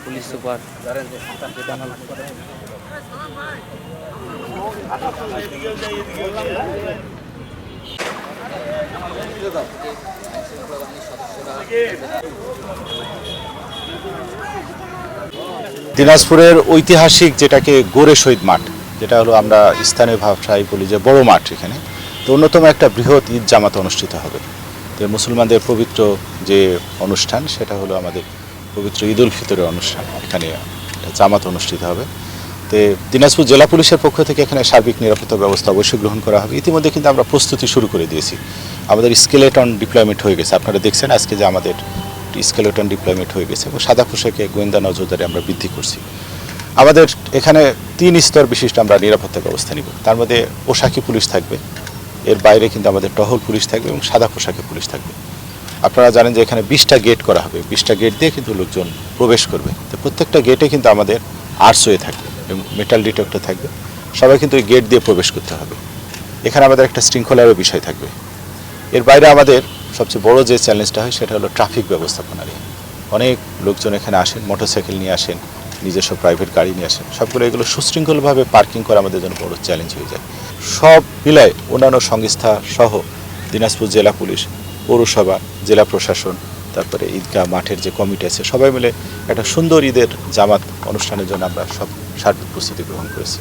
Police super দিনাজপুরের ঐতিহাসিক যেটাকে গোরে শহীদ মাঠ, যেটা হলো আমরা স্থানীয় ভাষায় বলি যে বড় মাঠ, এখানে তো অন্যতম একটা বৃহৎ ঈদ জামাত অনুষ্ঠিত হবে। তো মুসলমানদের পবিত্র যে অনুষ্ঠান সেটা হলো আমাদের পবিত্র ঈদ উল ফিতরের অনুষ্ঠান, এখানে জামাত অনুষ্ঠিত হবে। তো দিনাজপুর জেলা পুলিশের পক্ষ থেকে এখানে সার্বিক নিরাপত্তা ব্যবস্থা অবশ্যই গ্রহণ করা হবে। ইতিমধ্যে কিন্তু আমরা প্রস্তুতি শুরু করে দিয়েছি, আমাদের স্কেলেটন ডিপ্লয়মেন্ট হয়ে গেছে। আপনারা দেখছেন আজকে যে আমাদের স্কেলেটন ডিপ্লয়মেন্ট হয়ে গেছে এবং সাদা পোশাকে গোয়েন্দা নজরদারি আমরা বৃদ্ধি করছি। আমাদের এখানে 3 স্তর বিশিষ্ট আমরা নিরাপত্তা ব্যবস্থা নিব। তার মধ্যে পোশাকি পুলিশ থাকবে, এর বাইরে কিন্তু আমাদের টহল পুলিশ থাকবে এবং সাদা পোশাকে পুলিশ থাকবে। আপনারা জানেন যে এখানে 20টা গেট করা হবে, 20টা গেট দিয়ে কিন্তু লোকজন প্রবেশ করবে। তো প্রত্যেকটা গেটে কিন্তু আমাদের আরসওয়ে থাকবে এবং মেটাল ডিটেক্টর থাকবে। সবাই কিন্তু ওই গেট দিয়ে প্রবেশ করতে হবে। এখানে আমাদের একটা শৃঙ্খলারও বিষয় থাকবে। এর বাইরে আমাদের সবচেয়ে বড় যে চ্যালেঞ্জটা হয় সেটা হলো ট্রাফিক ব্যবস্থাপনা নিয়ে। অনেক লোকজন এখানে আসেন, মোটরসাইকেল নিয়ে আসেন, নিজস্ব প্রাইভেট গাড়ি নিয়ে আসেন। সবগুলো এগুলো সুশৃঙ্খলভাবে পার্কিং করা আমাদের জন্য বড় চ্যালেঞ্জ হয়ে যায়। সব মিলায় অন্যান্য সংস্থা সহ দিনাজপুর জেলা পুলিশ, পৌরসভা, জেলা প্রশাসন, তারপরে ঈদগাহ মাঠের যে কমিটি আছে, সবাই মিলে একটা সুন্দর ঈদের জামাত অনুষ্ঠানের জন্য আমরা সব সার্বিক প্রস্তুতি গ্রহণ করেছি।